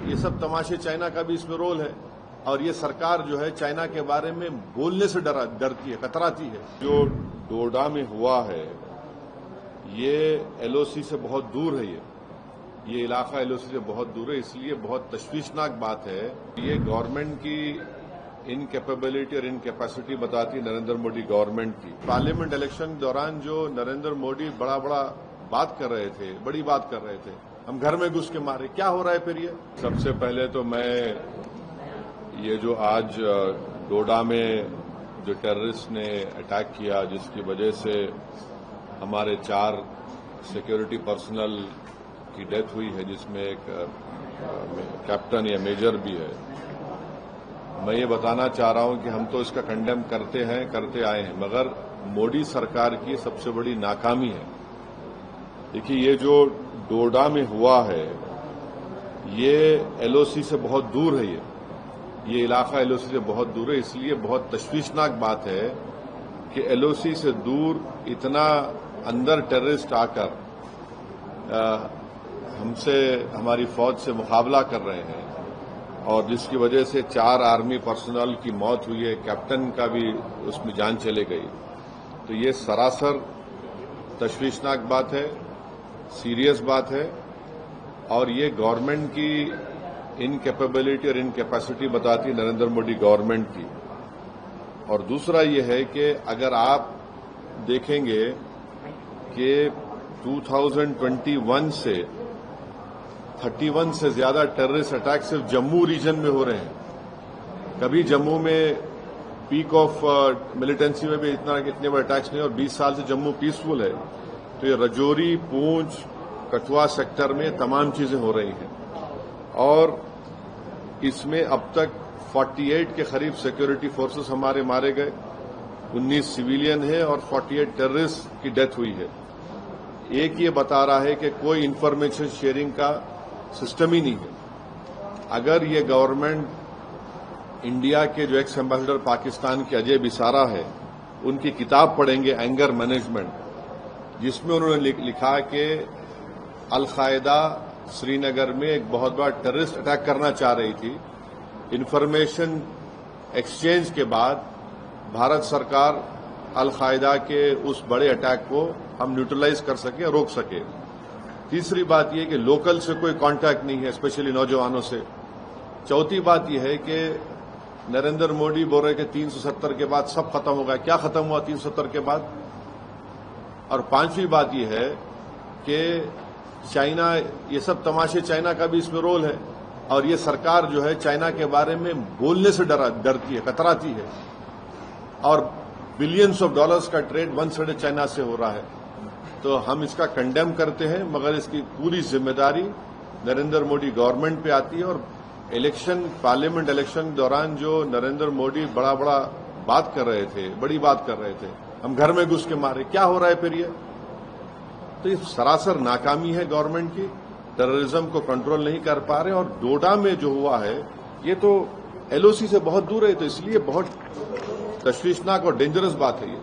ये सब तमाशे चाइना का भी इसमें रोल है और ये सरकार जो है चाइना के बारे में बोलने से डरती है, कतराती है। जो डोडा में हुआ है ये एलओसी से बहुत दूर है। ये इलाका एलओसी से बहुत दूर है, इसलिए बहुत तशवीशनाक बात है। ये गवर्नमेंट की इनकैपेबिलिटी और इनकैपेसिटी बताती नरेंद्र मोदी गवर्नमेंट की। पार्लियामेंट इलेक्शन के दौरान जो नरेंद्र मोदी बड़ा बात कर रहे थे, बड़ी बात कर रहे थे, हम घर में घुस के मारे, क्या हो रहा है फिर ये? सबसे पहले तो मैं ये जो आज डोडा में जो टेररिस्ट ने अटैक किया, जिसकी वजह से हमारे 4 सिक्योरिटी पर्सनल की डेथ हुई है, जिसमें एक कैप्टन या मेजर भी है, मैं ये बताना चाह रहा हूं कि हम तो इसका कंडेम करते आए हैं, मगर मोदी सरकार की सबसे बड़ी नाकामी है। देखिए, ये जो डोडा में हुआ है ये एलओसी से बहुत दूर है। ये इलाका एलओसी से बहुत दूर है, इसलिए बहुत तशवीशनाक बात है कि एलओसी से दूर इतना अंदर टेररिस्ट आकर हमसे, हमारी फौज से मुकाबला कर रहे हैं और जिसकी वजह से 4 आर्मी पर्सनल की मौत हुई है, कैप्टन का भी उसमें जान चले गई। तो ये सरासर तशवीशनाक बात है, सीरियस बात है और ये गवर्नमेंट की इनकैपेबिलिटी और इनकैपेसिटी बताती नरेंद्र मोदी गवर्नमेंट की। और दूसरा ये है कि अगर आप देखेंगे कि 2021 से 31 से ज्यादा टेररिस्ट अटैक सिर्फ जम्मू रीजन में हो रहे हैं। कभी जम्मू में पीक ऑफ मिलिटेंसी में भी इतने बड़े अटैक्स नहीं, और 20 साल से जम्मू पीसफुल है। तो ये रजौरी, पूंछ, कठुआ सेक्टर में तमाम चीजें हो रही हैं और इसमें अब तक 48 के करीब सिक्योरिटी फोर्सेस हमारे मारे गए, 19 सिविलियन है और 48 टेररिस्ट की डेथ हुई है। एक ये बता रहा है कि कोई इंफॉर्मेशन शेयरिंग का सिस्टम ही नहीं है। अगर ये गवर्नमेंट इंडिया के जो एक्स एम्बेसडर पाकिस्तान के अजय बिसारा है, उनकी किताब पढ़ेंगे एंगर मैनेजमेंट, जिसमें उन्होंने लिखा कि अल-कायदा श्रीनगर में एक बहुत बड़ा टेररिस्ट अटैक करना चाह रही थी। इंफॉर्मेशन एक्सचेंज के बाद भारत सरकार अल-कायदा के उस बड़े अटैक को हम न्यूट्रलाइज कर सके, रोक सके। तीसरी बात यह कि लोकल से कोई कांटेक्ट नहीं है, स्पेशली नौजवानों से। चौथी बात यह है कि नरेंद्र मोदी बोल रहे कि 370 के बाद सब खत्म होगा। क्या खत्म हुआ 370 के बाद? और पांचवी बात यह है कि चाइना, ये सब तमाशे चाइना का भी इसमें रोल है और ये सरकार जो है चाइना के बारे में बोलने से डरती है, कतराती है और बिलियंस ऑफ डॉलर्स का ट्रेड वन साइड चाइना से हो रहा है। तो हम इसका कंडेम करते हैं, मगर इसकी पूरी जिम्मेदारी नरेंद्र मोदी गवर्नमेंट पे आती है। और पार्लियामेंट इलेक्शन के दौरान जो नरेंद्र मोदी बड़ा बात कर रहे थे, बड़ी बात कर रहे थे, हम घर में घुस के मारे, क्या हो रहा है फिर ये? तो ये सरासर नाकामी है गवर्नमेंट की, टेररिज्म को कंट्रोल नहीं कर पा रहे। और डोडा में जो हुआ है ये तो एलओसी से बहुत दूर है, तो इसलिए बहुत तशवीशनाक और डेंजरस बात है ये।